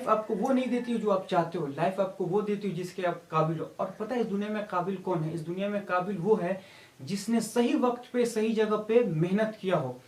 Life आपको वो नहीं देती है जो आप चाहते हो, लाइफ आपको वो देती है जिसके आप काबिल हो। और पता है इस दुनिया में काबिल कौन है? इस दुनिया में काबिल वो है जिसने सही वक्त पे सही जगह पे मेहनत किया हो।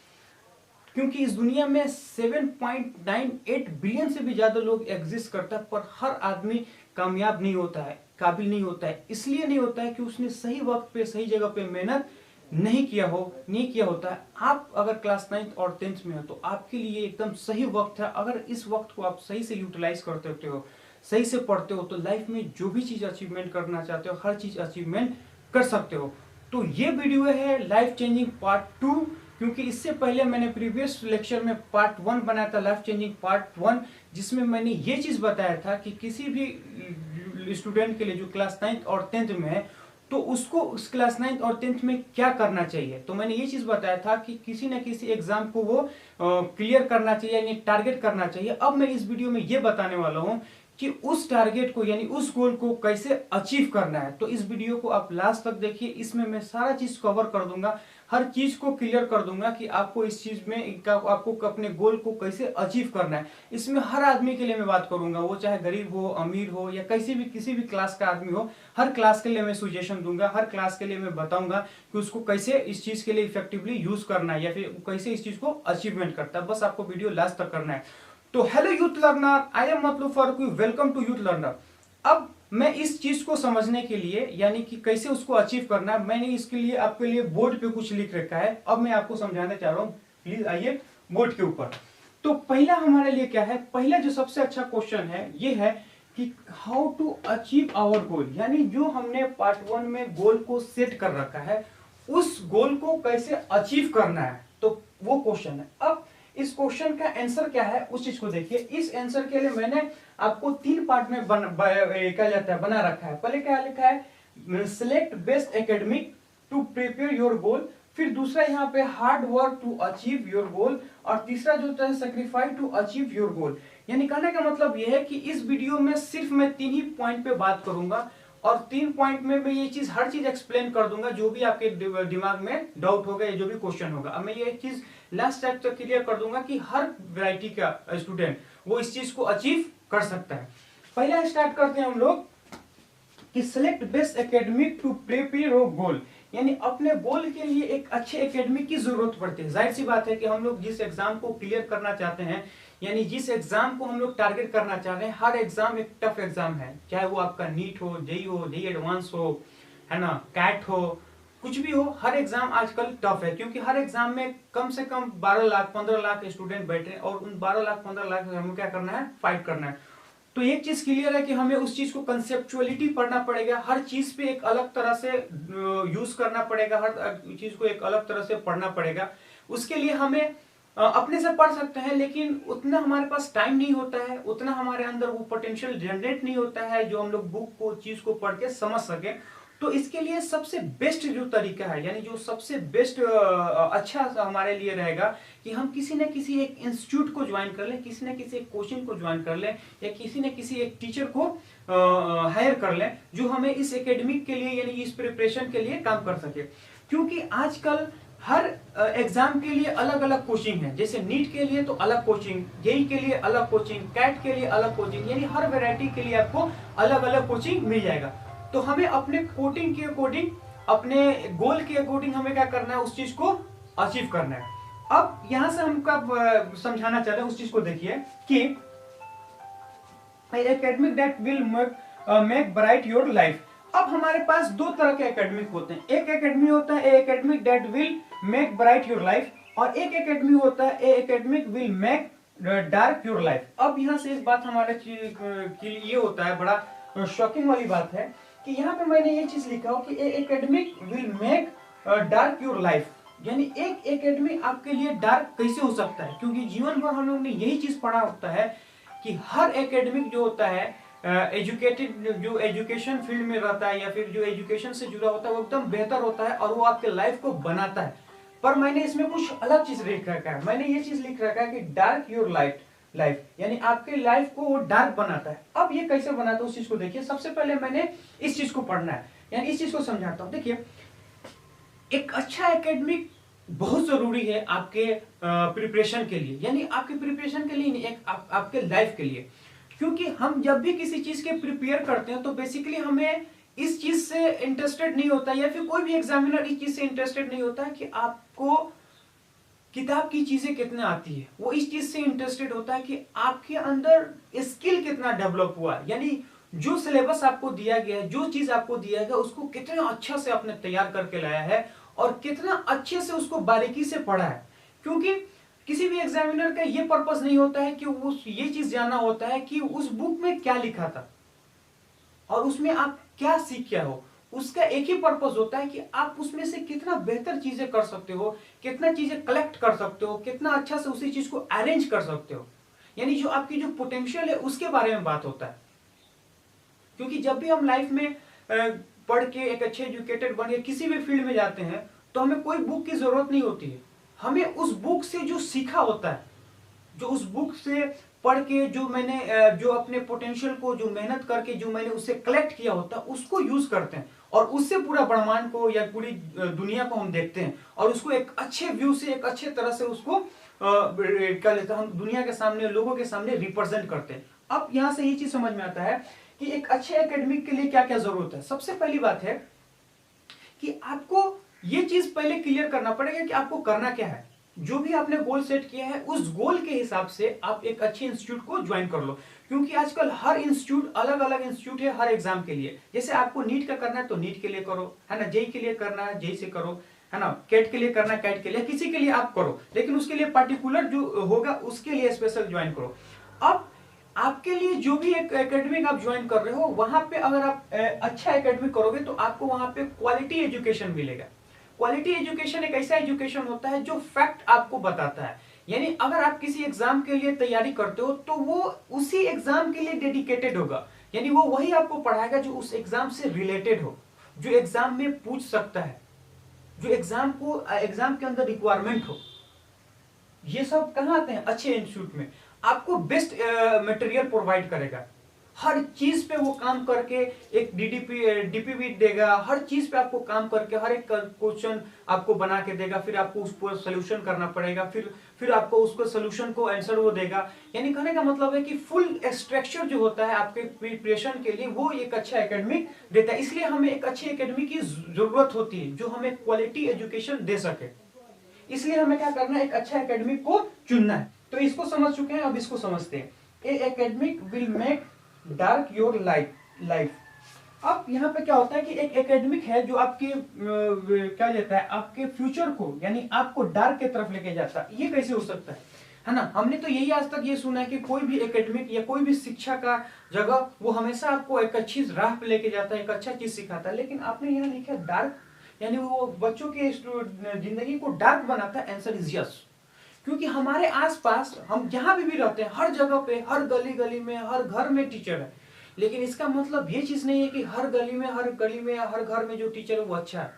क्योंकि इस दुनिया में 7.98 बिलियन से भी ज्यादा लोग एग्जिस्ट करता है, पर हर आदमी कामयाब नहीं होता है, काबिल नहीं होता है। इसलिए नहीं होता है कि उसने सही वक्त पे सही जगह पे मेहनत नहीं किया होता है। आप अगर क्लास 9th और 10th में हो तो आपके लिए एकदम सही वक्त है। अगर इस वक्त को आप सही से यूटिलाइज करते हो, सही से पढ़ते हो, तो लाइफ में जो भी चीज अचीवमेंट करना चाहते हो हर चीज अचीवमेंट कर सकते हो। तो ये वीडियो है लाइफ चेंजिंग पार्ट 2, क्योंकि इससे पहले मैंने प्रीवियस लेक्चर में पार्ट 1 बनाया था, लाइफ चेंजिंग पार्ट 1, जिसमें मैंने ये चीज बताया था कि किसी भी स्टूडेंट के लिए जो क्लास 9th और 10th में है तो उसको उस क्लास 9th और 10th में क्या करना चाहिए। तो मैंने ये चीज बताया था कि किसी न किसी एग्जाम को वो क्लियर करना चाहिए, यानी टारगेट करना चाहिए। अब मैं इस वीडियो में ये बताने वाला हूँ कि उस टारगेट को यानी उस गोल को कैसे अचीव करना है। तो इस वीडियो को आप लास्ट तक देखिए, इसमें मैं सारा चीज कवर कर दूंगा, हर चीज को क्लियर कर दूंगा कि आपको इस चीज में आपको अपने गोल को कैसे अचीव करना है। इसमें हर आदमी के लिए मैं बात करूंगा, वो चाहे गरीब हो, अमीर हो, या किसी भी क्लास का आदमी हो, हर क्लास के लिए मैं सजेशन दूंगा, हर क्लास के लिए मैं बताऊंगा कि उसको कैसे इस चीज के लिए इफेक्टिवली यूज करना है या फिर कैसे इस चीज को अचीवमेंट करता है। बस आपको वीडियो लास्ट तक करना है। तो hello youth learner, I am मतलब Farooq, welcome to youth learner. अब मैं इस चीज को समझने के लिए यानी कि कैसे उसको अचीव करना है, मैंने इसके लिए आपके लिए बोर्ड पे कुछ लिख रखा है। अब मैं आपको समझाना चाह रहा हूं, प्लीज आइए बोर्ड के ऊपर। तो पहला हमारे लिए क्या है, पहला जो सबसे अच्छा क्वेश्चन है ये है कि how to achieve our goal, यानी जो हमने पार्ट 1 में गोल को सेट कर रखा है उस गोल को कैसे अचीव करना है, तो वो क्वेश्चन है। अब इस क्वेश्चन का आंसर क्या है उस चीज को देखिए। इस आंसर के लिए मैंने आपको 3 पार्ट में बना रखा है। पहले क्या लिखा है, select best academic to prepare your goal, फिर दूसरा यहाँ पे hard work to achieve your goal, और तीसरा जो होता है sacrifice to achieve your goal. यानी कहने का मतलब यह है कि इस वीडियो में सिर्फ मैं 3 ही पॉइंट पे बात करूंगा, और 3 पॉइंट में मैं ये चीज हर चीज एक्सप्लेन कर दूंगा जो भी आपके दिमाग में डाउट होगा या जो भी क्वेश्चन होगा। अब मैं ये चीज लास्ट टाइम तक क्लियर कर दूंगा कि हर वैरायटी का स्टूडेंट वो इस चीज को अचीव कर सकता है। पहला स्टार्ट करते हैं हम लोग कि select best academic to prepare your goal, यानी अपने गोल के लिए एक अच्छे एकेडमिक की जरूरत पड़ती है। जाहिर सी बात है कि हम लोग जिस एग्जाम को क्लियर करना चाहते हैं, यानी जिस एग्जाम को हम लोग टारगेट करना चाह रहे हैं, हर एग्जाम एक टफ एग्जाम है, चाहे वो आपका नीट हो, जेई एडवांस हो, है ना, कैट हो, कुछ भी हो, हर एग्जाम आजकल टफ है। क्योंकि हर एग्जाम में कम से कम 12 लाख 15 लाख स्टूडेंट बैठे हैं, और उन 12 लाख 15 लाख हमें क्या करना है, फाइट करना है। तो एक चीज क्लियर है कि हमें उस चीज को कंसेप्चुअलिटी पढ़ना पड़ेगा, हर चीज पे एक अलग तरह से यूज करना पड़ेगा, हर चीज को एक अलग तरह से पढ़ना पड़ेगा। उसके लिए हमें अपने से पढ़ सकते हैं, लेकिन उतना हमारे पास टाइम नहीं होता है, उतना हमारे अंदर वो पोटेंशियल जनरेट नहीं होता है जो हम लोग बुक को चीज को पढ़ के समझ सके। तो इसके लिए सबसे बेस्ट जो तरीका है, यानी जो सबसे बेस्ट अच्छा हमारे लिए रहेगा कि हम किसी न किसी एक इंस्टीट्यूट को ज्वाइन कर लें, किसी न किसी एक कोचिंग को ज्वाइन कर लें, या किसी न किसी एक टीचर को हायर कर लें जो हमें इस एकेडमिक के लिए यानी इस प्रिपरेशन के लिए काम कर सके। क्योंकि आजकल हर एग्जाम के लिए अलग अलग कोचिंग है, जैसे नीट के लिए तो अलग कोचिंग, जेई के लिए अलग कोचिंग, कैट के लिए अलग कोचिंग, यानी हर वैरायटी के लिए आपको अलग अलग कोचिंग मिल जाएगा। तो हमें अपने कोटिंग के अकॉर्डिंग, अपने गोल के अकॉर्डिंग हमें क्या करना है, उस चीज को अचीव करना है। अब यहां से हम कब समझाना चाह रहे हैं उस चीज को देखिए कि academic that will make bright your life. अब हमारे पास 2 तरह के एकेडमिक होते हैं। एक एकेडमी होता है academic that will make bright your life, और एक एकेडमी होता है academic will make dark your life. अब यहाँ से एक बात हमारे के लिए होता है, बड़ा शॉकिंग वाली बात है कि यहाँ पे मैंने ये चीज लिखा हो कि academic will make dark your life, यानी एक एकेडमी आपके लिए डार्क कैसे हो सकता है। क्योंकि जीवन भर हम लोग ने यही चीज पढ़ा होता है कि हर एकेडमिक जो होता है एजुकेटेड, जो एजुकेशन फील्ड में रहता है या फिर जो एजुकेशन से जुड़ा होता है, वो एकदम बेहतर होता है और वो आपके लाइफ को बनाता है। पर मैंने इसमें कुछ अलग चीज लिख रखा है, मैंने ये चीज लिख रखा है कि डार्क योर लाइफ, यानी आपके लाइफ को वो डार्क बनाता है। अब ये कैसे बनाता है उस चीज को देखिए। सबसे पहले मैंने इस चीज को पढ़ना है, यानी इस चीज को समझाता हूं। देखिए, एक अच्छा एकेडमिक बहुत जरूरी है आपके प्रिपरेशन के लिए, यानी आपके प्रिपरेशन के लिए नहीं, एक आपके लाइफ के लिए। क्योंकि हम जब भी किसी चीज के प्रिपेयर करते हैं तो बेसिकली हमें इस चीज से इंटरेस्टेड नहीं होता, या फिर कोई भी एग्जामिनर इस चीज से इंटरेस्टेड नहीं होता कि आपको किताब की चीजें कितना आती है। वो इस चीज से इंटरेस्टेड होता है कि आपके अंदर स्किल कितना डेवलप हुआ, यानी जो सिलेबस आपको दिया गया है, जो चीज आपको दिया गया उसको कितना अच्छा से आपने तैयार करके लाया है और कितना अच्छे से उसको बारीकी से पढ़ा है। क्योंकि किसी भी एग्जामिनर का ये पर्पस नहीं होता है कि उस ये चीज जानना होता है कि उस बुक में क्या लिखा था और उसमें आप क्या सीख के हो। उसका एक ही पर्पस होता है कि आप उसमें से कितना बेहतर चीजें कर सकते हो, कितना चीजें कलेक्ट कर सकते हो, कितना अच्छा से उसी चीज को अरेंज कर सकते हो, यानी जो आपकी जो पोटेंशियल है उसके बारे में बात होता है। क्योंकि जब भी हम लाइफ में पढ़ के एक अच्छे एजुकेटेड बन के किसी भी फील्ड में जाते हैं तो हमें कोई बुक की जरूरत नहीं होती है। हमें उस बुक से जो सीखा होता है, जो उस बुक से पढ़ के जो मैंने जो अपने पोटेंशियल को जो मेहनत करके जो मैंने उससे कलेक्ट किया होता है उसको यूज करते हैं और उससे पूरा ब्रह्मांड को या पूरी दुनिया को हम देखते हैं और उसको एक अच्छे व्यू से, एक अच्छे तरह से उसको क्या लेते हैं हम दुनिया के सामने, लोगों के सामने रिप्रेजेंट करते हैं। अब यहां से ये चीज समझ में आता है कि एक अच्छे एकेडमिक के लिए क्या क्या जरूरत है। सबसे पहली बात है कि आपको ये चीज पहले क्लियर करना पड़ेगा कि आपको करना क्या है। जो भी आपने गोल सेट किया है उस गोल के हिसाब से आप एक अच्छे इंस्टीट्यूट को ज्वाइन कर लो, क्योंकि आजकल हर इंस्टीट्यूट अलग अलग इंस्टीट्यूट है हर एग्जाम के लिए। जैसे आपको नीट का करना है तो नीट के लिए करो, है ना, जेई के लिए करना है जेई से करो, है ना, कैट के लिए करना है कैट के लिए, किसी के लिए आप करो, लेकिन उसके लिए पार्टिकुलर जो होगा उसके लिए स्पेशल ज्वाइन करो। अब आपके लिए जो भी एक एकेडमिक आप ज्वाइन कर रहे हो वहां पे अगर आप अच्छा एकेडमिक करोगे तो आपको वहां पे क्वालिटी एजुकेशन मिलेगा। क्वालिटी एजुकेशन एक ऐसा एजुकेशन होता है जो फैक्ट आपको बताता है, यानी अगर आप किसी एग्जाम के लिए तैयारी करते हो तो वो उसी एग्जाम के लिए डेडिकेटेड होगा, यानी वो वही आपको पढ़ाएगा जो उस एग्जाम से रिलेटेड हो, जो एग्जाम में पूछ सकता है, जो एग्जाम के अंदर रिक्वायरमेंट हो। ये सब कहाँ आते हैं? अच्छे इंस्टीट्यूट में। आपको बेस्ट मटेरियल प्रोवाइड करेगा, हर चीज पे वो काम करके एक डीपीवी देगा, हर चीज पे आपको काम करके हर एक क्वेश्चन आपको बना के देगा, फिर आपको उसको सोल्यूशन करना पड़ेगा, फिर आपको उसको सोल्यूशन को आंसर वो देगा। यानी कहने का मतलब है कि फुल स्ट्रक्चर जो होता है आपके प्रिपरेशन के लिए वो एक अच्छा एकेडमिक देता है। इसलिए हमें एक अच्छे एकेडमिक की जरूरत होती है जो हमें क्वालिटी एजुकेशन दे सके। इसलिए हमें क्या करना है? एक अच्छा एकेडमिक को चुनना है। तो इसको समझ चुके हैं, अब इसको समझते हैं। A academic will make dark your life. अब यहाँ पे क्या होता है कि एक एकेडमिक है जो आपके क्या लेता है, आपके फ्यूचर को, यानी आपको डार्क की तरफ लेके जाता है। ये कैसे हो सकता है ना? हमने तो यही आज तक ये सुना है कि कोई भी एकेडमिक या कोई भी शिक्षा का जगह वो हमेशा आपको एक अच्छी राह पे लेके जाता है, एक अच्छा चीज सिखाता है, लेकिन आपने यहाँ लिखा डार्क, यानी वो बच्चों के जिंदगी को डार्क बनाता है। आंसर इज यस, क्योंकि हमारे आसपास हम जहां भी रहते हैं हर जगह पे, हर गली गली में, हर घर में टीचर है, लेकिन इसका मतलब ये चीज नहीं है कि हर गली में, हर गली में, हर घर में जो टीचर है वो अच्छा है।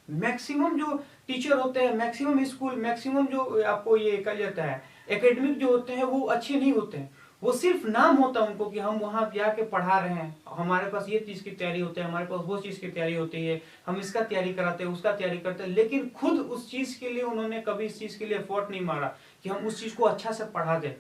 मैक्सिमम जो टीचर होते हैं, मैक्सिमम स्कूल, मैक्सिमम जो आपको ये कहा जाता है एकेडमिक जो होते हैं वो अच्छे नहीं होते हैं। वो सिर्फ नाम होता है उनको कि हम वहां जाके पढ़ा रहे हैं, हमारे पास ये चीज की तैयारी होती है, हमारे पास वो चीज की तैयारी होती है, हम इसका तैयारी कराते हैं, उसका तैयारी करते हैं, लेकिन खुद उस चीज के लिए उन्होंने कभी इस चीज के लिए एफर्ट नहीं मारा कि हम उस चीज को अच्छा से पढ़ा दें।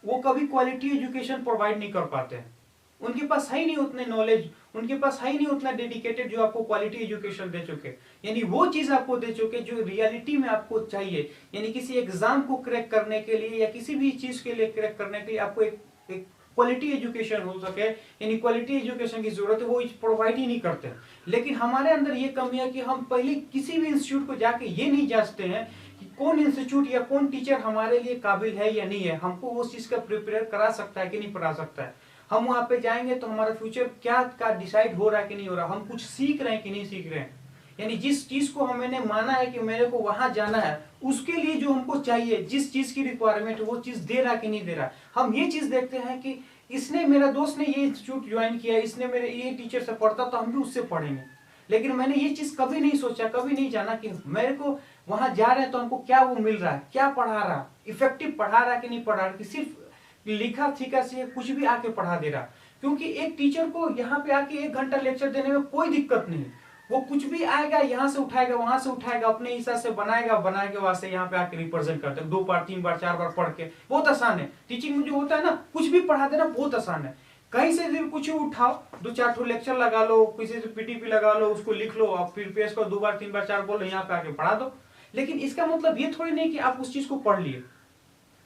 वो कभी क्वालिटी एजुकेशन प्रोवाइड नहीं कर पाते हैं, उनके पास है ही नहीं उतने नॉलेज, उनके पास है ही नहीं उतना डेडिकेटेड जो आपको क्वालिटी एजुकेशन दे चुके, यानी वो चीज आपको दे चुके जो रियलिटी में आपको चाहिए। यानी किसी एग्जाम को क्रैक करने के लिए या किसी भी चीज के लिए क्रैक करने के लिए आपको एक क्वालिटी एजुकेशन हो सके, यानी क्वालिटी एजुकेशन की जरूरत है, वो प्रोवाइड ही नहीं करते। लेकिन हमारे अंदर ये कमी है कि हम पहले किसी भी इंस्टीट्यूट को जाके ये नहीं जांचते हैं कि कौन इंस्टीट्यूट या कौन टीचर हमारे लिए काबिल है या नहीं है, हमको वो चीज का प्रिपेयर करा सकता है कि नहीं करा सकता है। हम वहां पे जाएंगे तो हमारा फ्यूचर क्या का डिसाइड हो रहा है कि नहीं हो रहा, हम कुछ सीख रहे हैं कि नहीं सीख रहे हैं। यानी जिस चीज को मैंने माना है कि मेरे को वहां जाना है, उसके लिए जो हमको चाहिए, जिस चीज की रिक्वायरमेंट है वो चीज दे रहा कि नहीं दे रहा। हम ये चीज देखते हैं कि इसने, मेरा दोस्त ने ये इंस्टीट्यूट ज्वाइन किया, इसने मेरे ये टीचर से पढ़ता तो हम भी उससे पढ़ेंगे। लेकिन मैंने ये चीज कभी नहीं सोचा, कभी नहीं जाना कि मेरे को वहां जा रहे हैं तो हमको क्या वो मिल रहा है, क्या पढ़ा रहा, इफेक्टिव पढ़ा रहा कि नहीं पढ़ा रहा, कि सिर्फ लिखा ठीका से कुछ भी आके पढ़ा दे रहा। क्योंकि एक टीचर को यहाँ पे आके 1 घंटा लेक्चर देने में कोई दिक्कत नहीं, वो कुछ भी आएगा यहाँ से उठाएगा वहां से उठाएगा, अपने हिसाब से बनाएगा, बना के वहां से यहाँ पे आके रिप्रेजेंट करते हैं 2 बार 3 बार 4 बार पढ़ के। बहुत आसान है टीचिंग में, जो होता है ना कुछ भी पढ़ा देना बहुत आसान है। कहीं से भी कुछ उठाओ, 2-4 लेक्चर लगा लो, किसी से पीटीपी लगा लो, उसको लिख लो, आप फिर पेश करो, 2 बार 3 बार 4 बोलो, यहाँ पे आके पढ़ा दो। लेकिन इसका मतलब ये थोड़ी नहीं कि आप उस चीज को पढ़ लिए,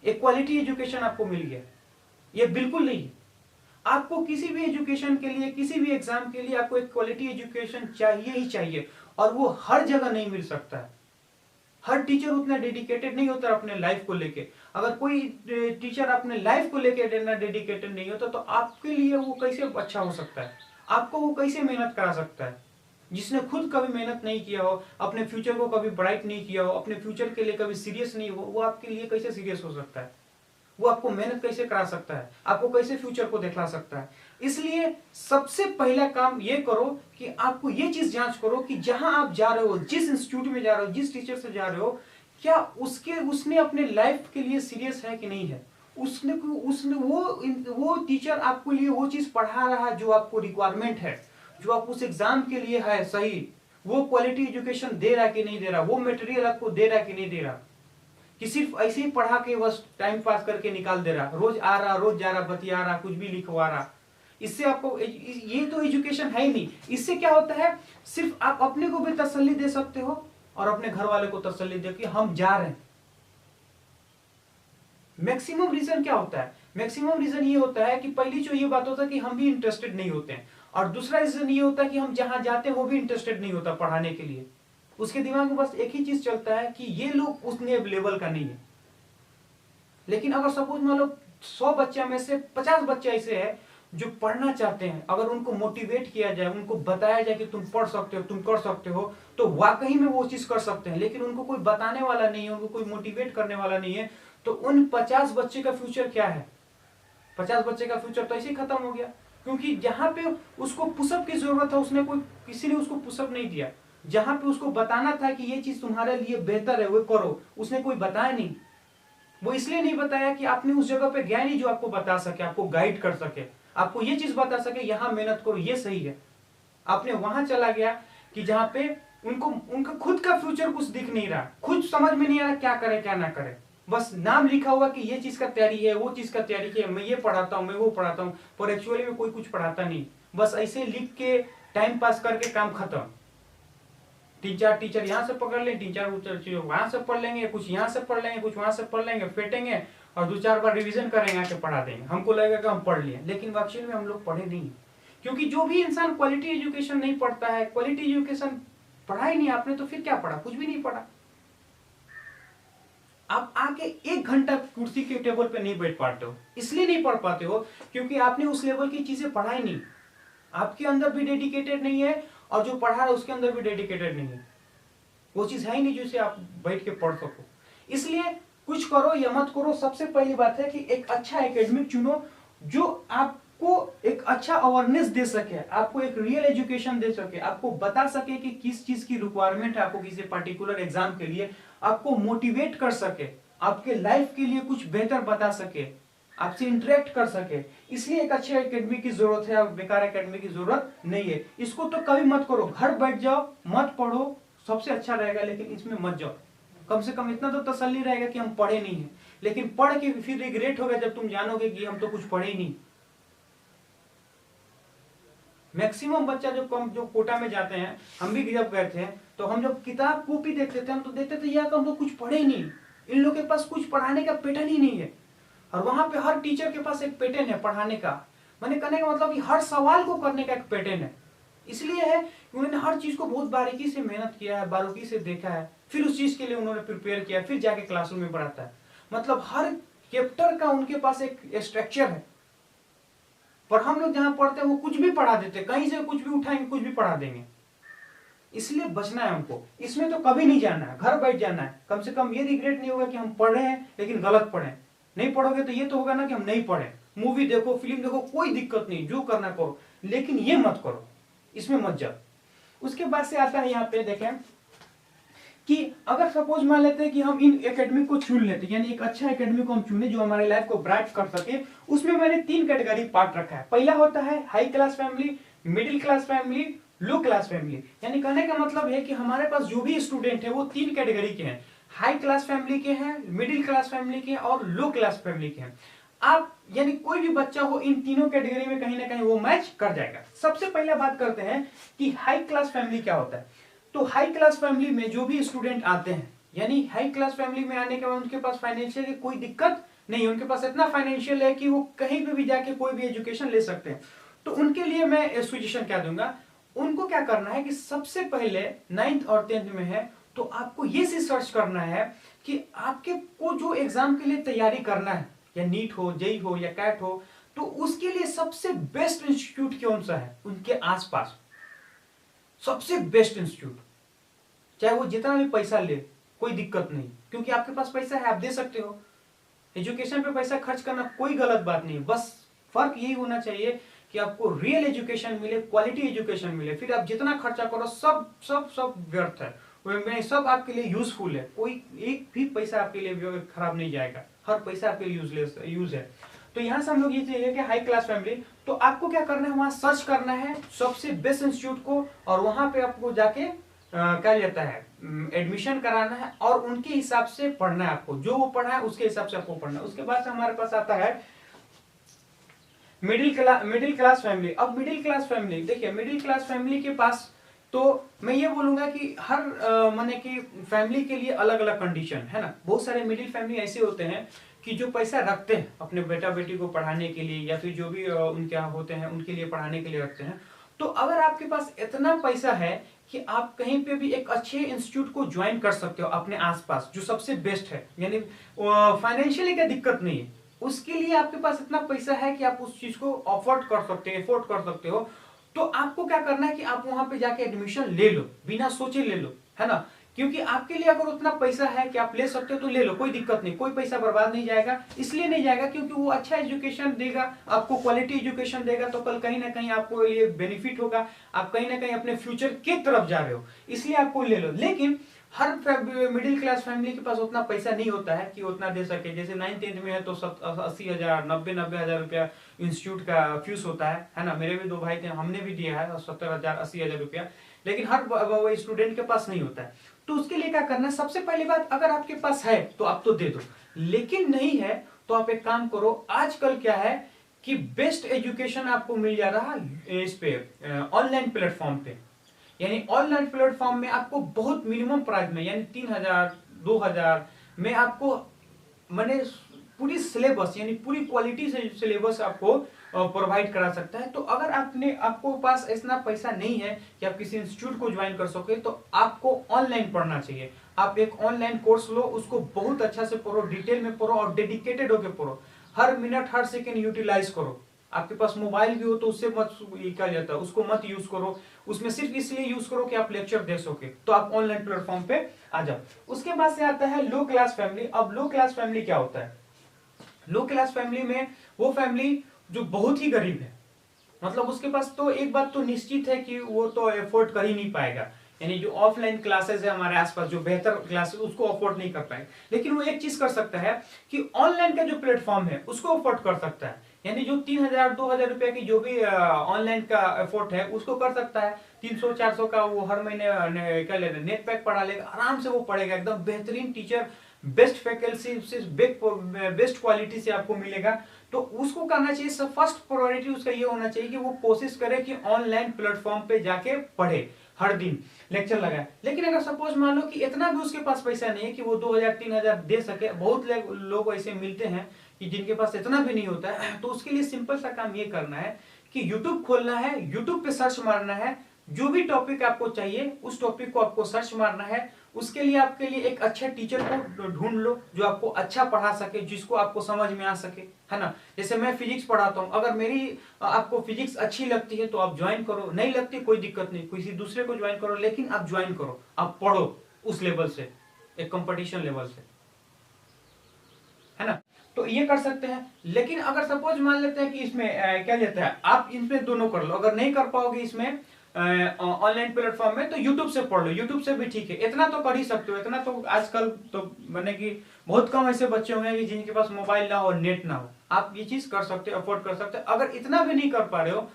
एक क्वालिटी एजुकेशन आपको मिल गया, ये बिल्कुल नहीं है। आपको किसी भी एजुकेशन के लिए, किसी भी एग्जाम के लिए आपको एक क्वालिटी एजुकेशन चाहिए ही चाहिए, और वो हर जगह नहीं मिल सकता है। हर टीचर उतना डेडिकेटेड नहीं होता अपने लाइफ को लेके। अगर कोई टीचर अपने लाइफ को लेके डेडिकेटेड नहीं होता तो आपके लिए वो कैसे अच्छा हो सकता है, आपको वो कैसे मेहनत करा सकता है। जिसने खुद कभी मेहनत नहीं किया हो, अपने फ्यूचर को कभी ब्राइट नहीं किया हो, अपने फ्यूचर के लिए कभी सीरियस नहीं हो, वो आपके लिए कैसे सीरियस हो सकता है, वो आपको मेहनत कैसे करा सकता है, आपको कैसे फ्यूचर को दिखला सकता है। इसलिए सबसे पहला काम ये करो कि आपको ये चीज जांच करो कि जहां आप जा रहे हो, जिस इंस्टीट्यूट में जा रहे हो, जिस टीचर से जा रहे हो, क्या उसने अपने लाइफ के लिए सीरियस है कि नहीं है। उसने वो टीचर आपके लिए वो चीज पढ़ा रहा है जो आपको रिक्वायरमेंट है, जो आप उस एग्जाम के लिए है सही, वो क्वालिटी एजुकेशन दे रहा कि नहीं दे रहा, वो मटेरियल आपको दे रहा कि नहीं दे रहा, कि सिर्फ ऐसे ही पढ़ा के बस टाइम पास करके निकाल दे रहा, रोज आ रहा रोज जा रहा, बतिया रहा, कुछ भी लिखवा रहा। इससे आपको ये तो एजुकेशन है ही नहीं। इससे क्या होता है, सिर्फ आप अपने को भी तसल्ली दे सकते हो और अपने घर वाले को तसल्ली दे कि हम जा रहे हैं। मैक्सिमम रीजन क्या होता है, मैक्सिमम रीजन ये होता है कि पहली जो ये बात होता है कि हम भी इंटरेस्टेड नहीं होते हैं, और दूसरा रीजन ये होता है कि हम जहां जाते हैं वो भी इंटरेस्टेड नहीं होता पढ़ाने के लिए। उसके दिमाग में बस एक ही चीज चलता है कि ये लोग उतने लेवल का नहीं है। लेकिन अगर सपोज मान लो 100 बच्चे में से 50 बच्चे ऐसे हैं जो पढ़ना चाहते हैं, अगर उनको मोटिवेट किया जाए, उनको बताया जाए कि तुम पढ़ सकते हो, तुम कर सकते हो, तो वाकई में वो चीज कर सकते हैं। लेकिन उनको कोई बताने वाला नहीं है, उनको कोई मोटिवेट करने वाला नहीं है, तो उन 50 बच्चे का फ्यूचर क्या है, 50 बच्चे का फ्यूचर तो ऐसे ही खत्म हो गया। क्योंकि जहां पे उसको पुशअप की जरूरत है, उसने किसी ने उसको पुशअप नहीं दिया। जहां पे उसको बताना था कि ये चीज तुम्हारे लिए बेहतर है वो करो, उसने कोई बताया नहीं। वो इसलिए नहीं बताया कि आपने उस जगह पे गया नहीं जो आपको बता सके, आपको गाइड कर सके, आपको ये चीज बता सके यहां मेहनत करो ये सही है। आपने वहां चला गया कि जहां पे उनका खुद का फ्यूचर कुछ दिख नहीं रहा, खुद समझ में नहीं आ रहा क्या करे क्या ना करे। बस नाम लिखा हुआ कि ये चीज का तैयारी है, वो चीज का तैयारी है, मैं ये पढ़ाता हूँ, मैं वो पढ़ाता हूँ, पर एक्चुअली में कोई कुछ पढ़ाता नहीं। बस ऐसे लिख के टाइम पास करके काम खत्म। 3-4 टीचर यहाँ से पकड़ लेंगे, 3-4 वहां से पढ़ लेंगे, कुछ यहाँ से पढ़ लेंगे, कुछ वहां से पढ़ लेंगे, फेंटेंगे और 2-4 बार रिवीजन करेंगे, आके पढ़ा देंगे। हमको लगेगा कि हम पढ़ लिए, लेकिन एक्चुअली में हम लोग पढ़े नहीं। क्योंकि जो भी इंसान क्वालिटी एजुकेशन नहीं पढ़ता है, क्वालिटी एजुकेशन पढ़ा ही नहीं आपने, तो फिर क्या पढ़ा, कुछ भी नहीं पढ़ा। आप आके 1 घंटा कुर्सी के टेबल पे नहीं बैठ पाते हो, इसलिए नहीं पढ़ पाते हो क्योंकि आपने उस लेवल की चीजें पढ़ा ही नहीं। आपके अंदर भी डेडिकेटेड नहीं है और जो पढ़ा है उसके अंदर भी डेडिकेटेड नहीं है। वो चीज है ही नहीं जिसे आप बैठ के पढ़ सको। इसलिए कुछ करो या मत करो, सबसे पहली बात है कि एक अच्छा एकेडमिक चुनो जो आपको एक अच्छा अवेयरनेस दे सके, आपको एक रियल एजुकेशन दे सके, आपको बता सके कि किस चीज की रिक्वायरमेंट है आपको किसी पर्टिकुलर एग्जाम के लिए, आपको मोटिवेट कर सके, आपके लाइफ के लिए कुछ बेहतर बता सके, आपसे इंटरेक्ट कर सके। इसलिए एक अच्छे एकेडमी की जरूरत है, बेकार एकेडमी की जरूरत नहीं है। इसको तो कभी मत करो, घर बैठ जाओ, मत पढ़ो, सबसे अच्छा रहेगा, लेकिन इसमें मत जाओ। कम से कम इतना तो तसल्ली रहेगा कि हम पढ़े नहीं है। लेकिन पढ़ के फिर रिग्रेट होगा जब तुम जानोगे कि हम तो कुछ पढ़े ही नहीं। मैक्सिमम बच्चा जो कोटा में जाते हैं, हम भी जब गए थे तो हम जब किताब कॉपी देखते थे हम तो देखते थे यार हम तो कुछ पढ़े ही नहीं, इन लोगों के पास कुछ पढ़ाने का पैटर्न ही नहीं है। और वहां पे हर टीचर के पास एक पैटर्न है पढ़ाने का। मैंने कहने का मतलब कि हर सवाल को करने का एक पैटर्न है। इसलिए है कि उन्होंने हर चीज को बहुत बारीकी से मेहनत किया है, बारीकी से देखा है, फिर उस चीज के लिए उन्होंने प्रिपेयर किया, फिर जाके क्लासरूम में पढ़ाता है। मतलब हर चैप्टर का उनके पास एक स्ट्रक्चर है। पर हम लोग जहां पढ़ते हैं वो कुछ भी पढ़ा देते, कहीं से कुछ भी उठाएंगे कुछ भी पढ़ा देंगे। इसलिए बचना है हमको, इसमें तो कभी नहीं जाना है, घर बैठ जाना है। कम से कम ये रिग्रेट नहीं होगा कि हम पढ़ रहे हैं लेकिन गलत पढ़े। नहीं पढ़ोगे तो ये तो होगा ना कि हम नहीं पढ़े। मूवी देखो, फिल्म देखो, कोई दिक्कत नहीं, जो करना करो, लेकिन ये मत करो, इसमें मत जाओ। उसके बाद से आता है यहाँ पे देखें कि अगर सपोज मान लेते हैं कि हम इन एकेडमी को चुन लेते हैं, यानी एक अच्छा एकेडमी को हम चुने जो हमारे लाइफ को ब्राइट कर सके, उसमें मैंने 3 कैटेगरी पार्ट रखा है। पहला होता है high class family, middle class family low class family, यानी कहने का मतलब है कि हमारे पास जो भी स्टूडेंट है वो 3 कैटेगरी के हैं, हाई क्लास फैमिली के हैं, मिडिल क्लास फैमिली के हैं और लो क्लास फैमिली के हैं। आप यानी कोई भी बच्चा हो इन तीनों कैटेगरी में कहीं ना कहीं वो मैच कर जाएगा। सबसे पहले बात करते हैं कि हाई क्लास फैमिली क्या होता है। तो हाई क्लास फैमिली में जो भी स्टूडेंट आते हैं, यानी हाई क्लास फैमिली में आने के बाद उनके पास फाइनेंशियल की कोई दिक्कत नहीं है, उनके पास इतना फाइनेंशियल है कि वो कहीं पे भी जाके कोई भी एजुकेशन ले सकते हैं। तो उनके लिए मैं सजेशन क्या दूंगा, उनको क्या करना है कि सबसे पहले 9th और 10th में है तो आपको ये सर्च करना है कि आपके को जो एग्जाम के लिए तैयारी करना है, या नीट हो, जेई हो या कैट हो, तो उसके लिए सबसे बेस्ट इंस्टीट्यूट कौन सा है उनके आसपास, सबसे बेस्ट इंस्टीट्यूट, चाहे वो जितना भी पैसा ले कोई दिक्कत नहीं, क्योंकि आपके पास पैसा है, आप दे सकते हो। एजुकेशन पे पैसा खर्च करना कोई गलत बात नहीं, बस फर्क यही होना चाहिए कि आपको रियल एजुकेशन मिले, क्वालिटी एजुकेशन मिले। फिर आप जितना खर्चा करो सब सब सब व्यर्थ है, में सब आपके लिए यूजफुल है, कोई एक भी पैसा आपके लिए खराब नहीं जाएगा, हर पैसा आपके लिए यूज है। तो यहां से हम लोग ये चाहिए कि हाई क्लास फैमिली, तो आपको क्या करना है, वहां सर्च करना है सबसे बेस्ट इंस्टीट्यूट को, और वहां पे आपको जाके क्या लेता है एडमिशन कराना है, और उनके हिसाब से पढ़ना है आपको, जो वो पढ़ा है उसके हिसाब से आपको पढ़ना है। उसके बाद से हमारे पास आता है मिडिल क्लास फैमिली। अब मिडिल क्लास फैमिली देखिए, मिडिल क्लास फैमिली के पास तो मैं ये बोलूंगा कि हर माने कि फैमिली के लिए अलग अलग कंडीशन है ना। बहुत सारे मिडिल फैमिली ऐसे होते हैं कि जो पैसा रखते हैं अपने बेटा बेटी को पढ़ाने के लिए, या फिर जो भी उनके यहाँ होते हैं उनके लिए पढ़ाने के लिए रखते हैं। तो अगर आपके पास इतना पैसा है कि आप कहीं पे भी एक अच्छे इंस्टीट्यूट को ज्वाइन कर सकते हो अपने आसपास जो सबसे बेस्ट है, यानी फाइनेंशियली क्या दिक्कत नहीं है, उसके लिए आपके पास इतना पैसा है कि आप उस चीज को अफोर्ड कर सकते हो, तो आपको क्या करना है कि आप वहां पे जाके एडमिशन ले लो, बिना सोचे ले लो, है ना। क्योंकि आपके लिए अगर उतना पैसा है कि आप ले सकते हो तो ले लो, कोई दिक्कत नहीं, कोई पैसा बर्बाद नहीं जाएगा। इसलिए नहीं जाएगा क्योंकि वो अच्छा एजुकेशन देगा आपको, क्वालिटी एजुकेशन देगा, तो कल कहीं ना कहीं आपको ये बेनिफिट होगा, आप कहीं ना कहीं अपने फ्यूचर की तरफ जा रहे हो, इसलिए आपको ले लो। लेकिन हर मिडिल क्लास फैमिली के पास उतना पैसा नहीं होता है कि उतना दे सके। जैसे 9th-10th में है तो 80,000 90,000 रुपया इंस्टीट्यूट का फीस होता है ना। मेरे भी 2 भाई थे, हमने भी दिया है 70,000 80,000 रुपया, लेकिन हर स्टूडेंट के पास नहीं होता है। तो उसके लिए क्या करना है, सबसे पहली बात, अगर आपके पास है तो आप तो दे दो, लेकिन नहीं है तो आप एक काम करो, आजकल क्या है कि बेस्ट एजुकेशन आपको मिल जा रहा है इस पे ऑनलाइन प्लेटफॉर्म पे। यानी ऑनलाइन प्लेटफॉर्म में आपको बहुत मिनिमम प्राइस में, यानी 3,000 2,000 में आपको मैंने पूरी सिलेबस यानी पूरी क्वालिटी से सिलेबस आपको प्रोवाइड करा सकता है। तो अगर आपको पास इतना पैसा नहीं है कि आप किसी इंस्टीट्यूट को ज्वाइन कर सके, तो आपको ऑनलाइन पढ़ना चाहिए। आप एक ऑनलाइन कोर्स लो, उसको बहुत अच्छा से पढ़ो, डिटेल में पढ़ो और डेडिकेटेड होकर पढ़ो, हर मिनट हर सेकेंड यूटिलाइज करो। आपके पास मोबाइल भी हो तो उससे मत क्या जाता है, उसको मत यूज करो, उसमें सिर्फ इसलिए यूज करो कि आप लेक्चर दे सके। तो आप ऑनलाइन प्लेटफॉर्म पे आ जाओ। उसके बाद से आता है लो क्लास फैमिली। अब लो क्लास फैमिली क्या होता है, लो क्लास फैमिली में वो फैमिली जो बहुत ही गरीब है, मतलब उसके पास तो एक बात तो निश्चित है कि वो तो अफोर्ड कर ही नहीं पाएगा, यानी जो ऑफलाइन क्लासेस है हमारे आसपास जो बेहतर क्लासेस उसको अफोर्ड नहीं कर पाएगा। लेकिन वो एक चीज कर सकता है कि ऑनलाइन का जो प्लेटफॉर्म है उसको अफोर्ड कर सकता है, यानी जो 3,000 2,000 रुपए की जो भी ऑनलाइन का एफोर्ट है उसको कर सकता है। 300 400 का वो हर महीने क्या लेना नेट पैक पढ़ा लेगा, आराम से वो पढ़ेगा, एकदम बेहतरीन टीचर, बेस्ट फैकल्टी से बेस्ट क्वालिटी से आपको मिलेगा। तो उसको करना चाहिए, सब फर्स्ट प्रायोरिटी उसका ये होना चाहिए कि वो कोशिश करे कि ऑनलाइन प्लेटफॉर्म पे जाके पढ़े, हर दिन लेक्चर लगाए। लेकिन अगर सपोज मान लो कि इतना भी उसके पास पैसा नहीं है कि वो 2,000 3,000 दे सके, बहुत लोग ऐसे मिलते हैं कि जिनके पास इतना भी नहीं होता है, तो उसके लिए सिंपल सा काम ये करना है कि यूट्यूब खोलना है, यूट्यूब पे सर्च मारना है, जो भी टॉपिक आपको चाहिए उस टॉपिक को आपको सर्च मारना है। उसके लिए आपके लिए एक अच्छे टीचर को ढूंढ लो जो आपको अच्छा पढ़ा सके, जिसको आपको समझ में आ सके, है ना। जैसे मैं फिजिक्स पढ़ाता हूँ, अगर मेरी आपको फिजिक्स अच्छी लगती है तो आप ज्वाइन करो, नहीं लगती कोई दिक्कत नहीं, किसी दूसरे को ज्वाइन करो, लेकिन आप ज्वाइन करो, आप पढ़ो उस लेवल से, एक कंपटीशन लेवल से, है ना। तो ये कर सकते हैं। लेकिन अगर सपोज मान लेते हैं कि इसमें क्या लेता है, आप इनमें दोनों कर लो, अगर नहीं कर पाओगे इसमें ऑनलाइन प्लेटफॉर्म में, तो यूट्यूब से पढ़ लो, यूट्यूब से भी ठीक है, इतना तो कर ही सकते हो। इतना तो आजकल तो मैंने कि बहुत कम ऐसे बच्चे होंगे कि जिनके पास मोबाइल ना हो, नेट ना हो, आप ये चीज कर सकते हो, अफोर्ड कर सकते हो। अगर इतना भी नहीं कर पा रहे हो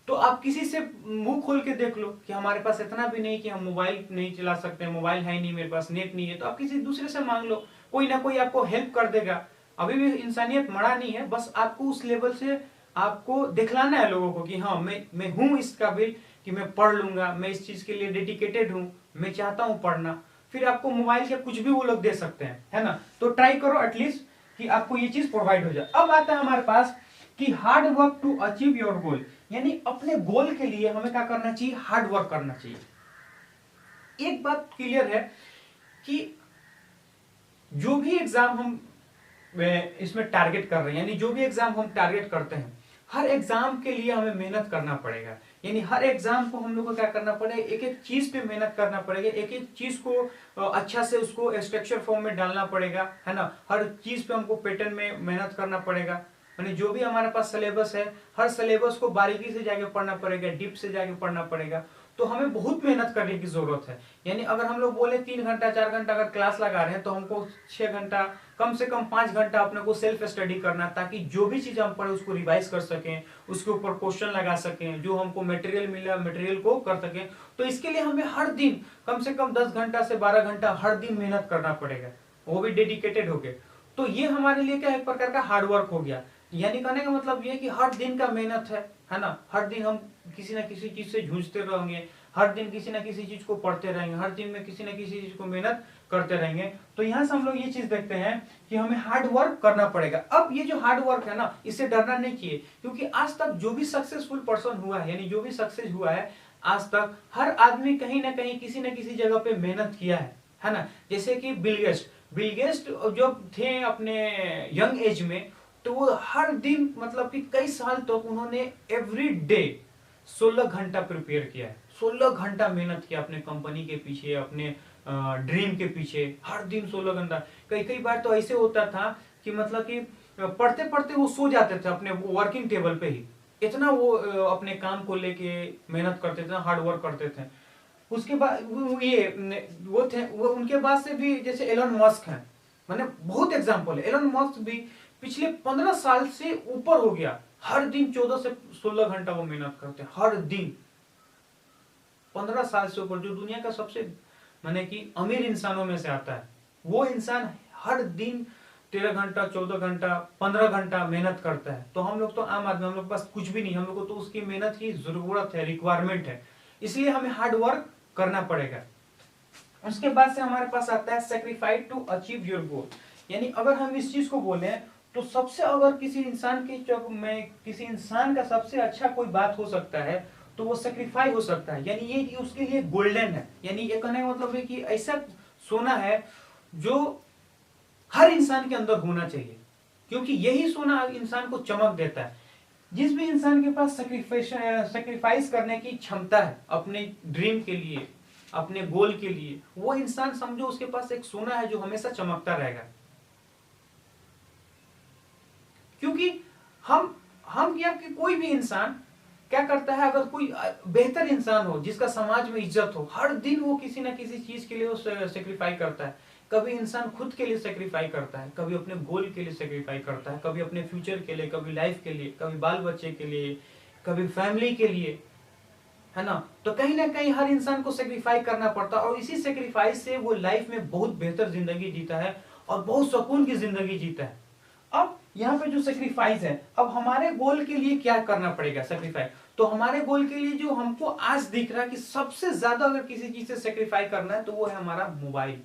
तो आप किसी से मुंह खोल के देख लो कि हमारे पास इतना भी नहीं कि हम मोबाइल नहीं चला सकते, मोबाइल है नहीं, मेरे पास नेट नहीं है, तो आप किसी दूसरे से मांग लो, कोई ना कोई आपको हेल्प कर देगा। अभी भी इंसानियत मरा नहीं है, बस आपको उस लेवल से आपको दिखलाना है लोगों को कि हाँ मैं हूं इस काबिल कि मैं पढ़ लूंगा, मैं इस चीज के लिए डेडिकेटेड हूं, मैं चाहता हूं पढ़ना। फिर आपको मोबाइल के कुछ भी वो लोग दे सकते हैं, है ना। तो ट्राई करो एटलीस्ट कि आपको ये चीज प्रोवाइड हो जाए। अब आता है हमारे पास कि hard work to achieve your goal, यानी अपने गोल के लिए हमें क्या करना चाहिए, हार्ड वर्क करना चाहिए। एक बात क्लियर है कि जो भी एग्जाम हम इसमें टारगेट कर रहे हैं, यानी जो भी एग्जाम हम टारगेट करते हैं, हर एग्जाम के लिए हमें मेहनत करना पड़ेगा। यानी हर एग्जाम को हम लोग को क्या करना पड़ेगा, एक एक चीज पे मेहनत करना पड़ेगा, एक एक चीज को अच्छा से उसको स्ट्रक्चर फॉर्म में डालना पड़ेगा, है ना। हर चीज पे हमको पैटर्न में मेहनत करना पड़ेगा। यानी जो भी हमारे पास सिलेबस है, हर सिलेबस को बारीकी से जाके पढ़ना पड़ेगा, डीप से जाके पढ़ना पड़ेगा। तो हमें बहुत मेहनत करने की जरूरत है। यानी अगर हम लोग बोले 3 घंटा 4 घंटा अगर क्लास लगा रहे हैं, तो हमको 6 घंटा, कम से कम 5 घंटा अपने को सेल्फ स्टडी करना, ताकि जो भी चीज हम पढ़े उसको रिवाइज कर सकें, उसके ऊपर क्वेश्चन लगा सकें, जो हमको मटेरियल मिला मटेरियल को कर सकें। तो इसके लिए हमें हर दिन कम से कम 10 घंटा से 12 घंटा हर दिन मेहनत करना पड़ेगा, वो भी डेडिकेटेड होके। तो ये हमारे लिए क्या एक प्रकार का हार्ड वर्क हो गया। यानी कहने का मतलब ये कि हर दिन का मेहनत है ना। हर दिन हम किसी ना किसी चीज से जूझते रहेंगे, हर दिन किसी ना किसी चीज को पढ़ते रहेंगे, हर दिन में किसी ना किसी चीज को मेहनत करते रहेंगे। तो यहां से हम लोग ये चीज देखते हैं कि हमें हार्ड वर्क करना पड़ेगा। अब ये जो हार्ड वर्क है ना, इससे डरना नहीं चाहिए, क्योंकि आज तक जो भी सक्सेसफुल पर्सन हुआ है, यानी जो भी सक्सेस हुआ है आज तक, हर आदमी कहीं ना कहीं किसी न किसी जगह पे मेहनत किया है ना। जैसे कि बिल गेट्स जब थे अपने यंग एज में, तो वो हर दिन मतलब कि कई साल तक उन्होंने एवरी डे 16 घंटा प्रिपेयर किया है, 16 घंटा मेहनत किया अपने कंपनी के पीछे, अपने ड्रीम के पीछे, हर दिन 16 घंटा। कई कई बार तो ऐसे होता था कि मतलब कि पढ़ते पढ़ते वो सो जाते थे अपने वर्किंग टेबल पे ही, इतना वो अपने काम को लेके मेहनत करते थे, हार्ड वर्क करते थे। उसके बाद वो थे, वो उनके बाद से भी जैसे एलन मस्क हैं, मैंने बहुत एग्जांपल है। एलन मस्क भी पिछले 15 साल से ऊपर हो गया, हर दिन 14 से 16 घंटा वो मेहनत करते हैं, हर दिन 15 साल से ऊपर। जो दुनिया का सबसे माने कि अमीर इंसानों में से आता है, वो इंसान हर दिन 13 घंटा 14 घंटा 15 घंटा मेहनत करता है। तो हम लोग तो आम आदमी, हम लोग के पास कुछ भी नहीं, हम लोग को तो उसकी मेहनत की जरूरत है, रिक्वायरमेंट है, इसलिए हमें हार्ड वर्क करना पड़ेगा। उसके बाद से हमारे पास आता है sacrifice to achieve your goal. यानी अगर हम इस चीज को बोले तो सबसे, अगर किसी इंसान की में किसी इंसान का सबसे अच्छा कोई बात हो सकता है तो वो सेक्रीफाइस हो सकता है। यानी ये उसके लिए गोल्डन है। यानी ये कहने का मतलब है कि ऐसा सोना है जो हर इंसान के अंदर होना चाहिए, क्योंकि यही सोना इंसान को चमक देता है। जिस भी इंसान के पास सेक्रीफाइस करने की क्षमता है अपने ड्रीम के लिए, अपने गोल के लिए, वो इंसान समझो उसके पास एक सोना है जो हमेशा चमकता रहेगा। क्योंकि हम या कि कोई भी इंसान क्या करता है, अगर कोई बेहतर इंसान हो जिसका समाज में इज्जत हो, हर दिन वो किसी ना किसी चीज के लिए वो सेक्रीफाई करता है। कभी इंसान खुद के लिए सेक्रीफाई करता है, कभी अपने गोल के लिए सेक्रीफाई करता है, कभी अपने फ्यूचर के लिए, कभी लाइफ के लिए, कभी बाल बच्चे के लिए, कभी फैमिली के लिए, है ना। तो कहीं ना कहीं हर इंसान को सेक्रीफाई करना पड़ता है, और इसी सेक्रीफाइस से वो लाइफ में बहुत बेहतर जिंदगी जीता है और बहुत सुकून की जिंदगी जीता है। अब यहाँ पे जो सेक्रीफाइस है, अब हमारे गोल के लिए क्या करना पड़ेगा सेक्रीफाइस। तो हमारे गोल के लिए जो हमको आज दिख रहा है कि सबसे ज्यादा अगर किसी चीज से सेक्रीफाई करना है तो वो है हमारा मोबाइल।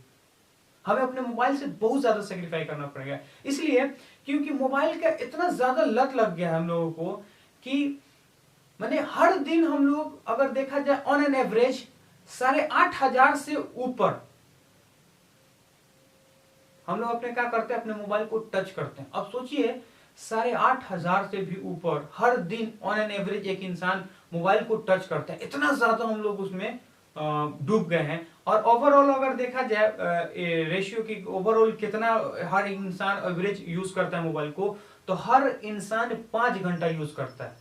हमें अपने मोबाइल से बहुत ज्यादा सेक्रीफाई करना पड़ेगा, इसलिए क्योंकि मोबाइल का इतना ज्यादा लत लग गया है हम लोगों को कि माने हर दिन हम लोग अगर देखा जाए ऑन एन एवरेज 8,500 से ऊपर हम लोग अपने क्या करते हैं, अपने मोबाइल को टच करते हैं। अब सोचिए 8,500 से भी ऊपर हर दिन ऑन एन एवरेज एक इंसान मोबाइल को टच करता है, इतना ज्यादा हम लोग उसमें डूब गए हैं। और ओवरऑल अगर देखा जाए रेशियो की, ओवरऑल कितना हर इंसान एवरेज यूज करता है मोबाइल को, तो हर इंसान 5 घंटा यूज करता है।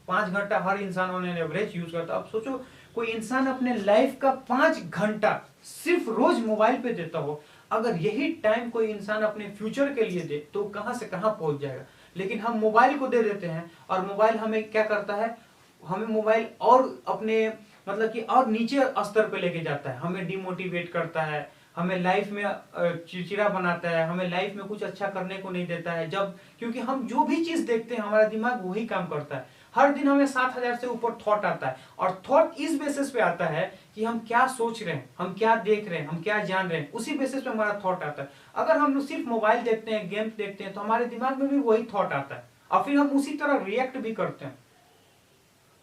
5 घंटा हर इंसान ऑन एन एवरेज यूज करता है। अब सोचो कोई इंसान अपने लाइफ का 5 घंटा सिर्फ रोज मोबाइल पे देता हो, अगर यही टाइम कोई इंसान अपने फ्यूचर के लिए दे तो कहां से कहां पहुंच जाएगा। लेकिन हम मोबाइल को दे देते हैं, और मोबाइल हमें क्या करता है, हमें मोबाइल और अपने मतलब कि और नीचे स्तर पे लेके जाता है, हमें डिमोटिवेट करता है, हमें लाइफ में चिड़चिड़ा बनाता है, हमें लाइफ में कुछ अच्छा करने को नहीं देता है। जब क्योंकि हम जो भी चीज देखते हैं हमारा दिमाग वही काम करता है। हर दिन हमें 7,000 से ऊपर थॉट आता है, और थॉट इस बेसिस पे आता है कि हम क्या सोच रहे हैं, हम क्या देख रहे हैं, हम क्या जान रहे हैं, उसी बेसिस पे हमारा थॉट आता है। अगर हम सिर्फ मोबाइल देखते हैं, गेम देखते हैं, तो हमारे दिमाग में भी वही थॉट आता है और फिर हम उसी तरह रिएक्ट भी करते हैं।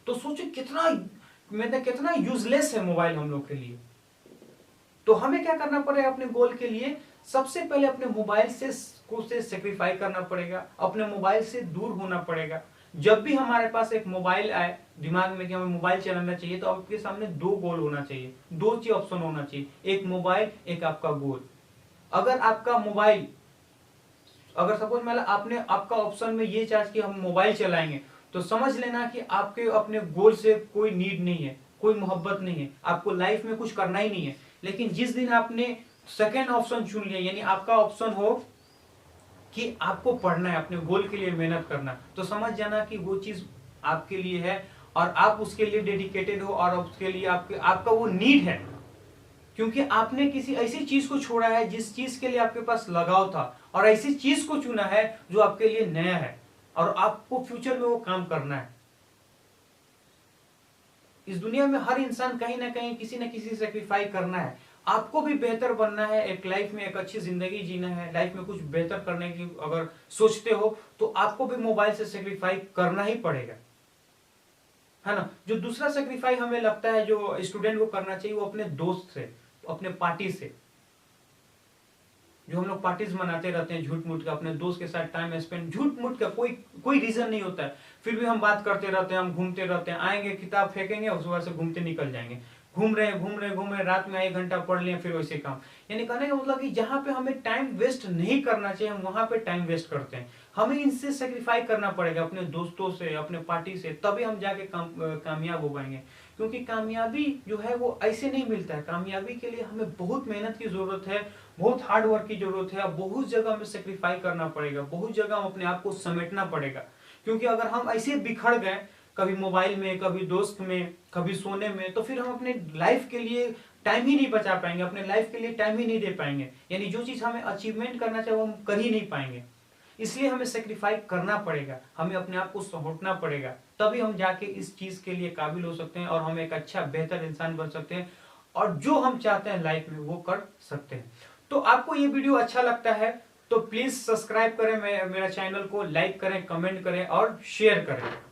तो सोचो कितना मतलब कितना यूजलेस है मोबाइल हम लोग के लिए। तो हमें क्या करना पड़ेगा अपने गोल के लिए? सबसे पहले अपने मोबाइल से सेक्रीफाई करना पड़ेगा, अपने मोबाइल से दूर होना पड़ेगा। जब भी हमारे पास एक मोबाइल आए दिमाग में कि हमें मोबाइल चलाना चाहिए, तो आपके सामने दो गोल होना चाहिए, दो चीज ऑप्शन होना चाहिए, एक मोबाइल, एक आपका गोल। अगर आपका मोबाइल, अगर सपोज मान लो आपने आपका ऑप्शन में ये चार्ज कि हम मोबाइल चलाएंगे, तो समझ लेना कि आपके अपने गोल से कोई नीड नहीं है, कोई मोहब्बत नहीं है, आपको लाइफ में कुछ करना ही नहीं है। लेकिन जिस दिन आपने सेकेंड ऑप्शन चुन लिया, यानी आपका ऑप्शन हो कि आपको पढ़ना है, अपने गोल के लिए मेहनत करना, तो समझ जाना कि वो चीज आपके लिए है और आप उसके लिए डेडिकेटेड हो और उसके लिए आपका वो नीड है। क्योंकि आपने किसी ऐसी चीज को छोड़ा है जिस चीज के लिए आपके पास लगाव था, और ऐसी चीज को चुना है जो आपके लिए नया है और आपको फ्यूचर में वो काम करना है। इस दुनिया में हर इंसान कहीं ना कहीं किसी न किसी सेक्रीफाई करना है। आपको भी बेहतर बनना है, एक लाइफ में एक अच्छी जिंदगी जीना है, लाइफ में कुछ बेहतर करने की अगर सोचते हो तो आपको भी मोबाइल से सेक्रीफाई करना ही पड़ेगा, है ना। जो दूसरा सेक्रीफाई हमें लगता है जो स्टूडेंट को करना चाहिए, वो अपने दोस्त से, अपने पार्टी से। जो हम लोग पार्टीज मनाते रहते हैं झूठ मूठ का, अपने दोस्त के साथ टाइम स्पेंड, झूठ मूठ का कोई रीजन नहीं होता है, फिर भी हम बात करते रहते हैं, हम घूमते रहते हैं, आएंगे किताब फेंकेंगे और सुबह से घूमते निकल जाएंगे, घूम रहे रात में 1 घंटा पढ़ लिया, फिर वैसे काम। यानी कहने का मतलब कि जहां पे हमें टाइम वेस्ट नहीं करना चाहिए हम वहां पे टाइम वेस्ट करते हैं। हमें इनसे सेक्रीफाई करना पड़ेगा, अपने दोस्तों से, अपने पार्टी से, तभी हम जाके कामयाब हो पाएंगे। क्योंकि कामयाबी जो है वो ऐसे नहीं मिलता है, कामयाबी के लिए हमें बहुत मेहनत की जरूरत है, बहुत हार्ड वर्क की जरूरत है, बहुत जगह हमें सेक्रीफाई करना पड़ेगा, बहुत जगह हम अपने आप को समेटना पड़ेगा। क्योंकि अगर हम ऐसे बिखर गए, कभी मोबाइल में, कभी दोस्त में, कभी सोने में, तो फिर हम अपने लाइफ के लिए टाइम ही नहीं बचा पाएंगे, अपने लाइफ के लिए टाइम ही नहीं दे पाएंगे। यानी जो चीज हमें अचीवमेंट करना चाहिए वो हम कर ही नहीं पाएंगे। इसलिए हमें सेक्रीफाई करना पड़ेगा, हमें अपने आप को सहोटना पड़ेगा, तभी हम जाके इस चीज के लिए काबिल हो सकते हैं और हम एक अच्छा बेहतर इंसान बन सकते हैं और जो हम चाहते हैं लाइफ में वो कर सकते हैं। तो आपको ये वीडियो अच्छा लगता है तो प्लीज सब्सक्राइब करें मेरा चैनल को, लाइक करें, कमेंट करें और शेयर करें।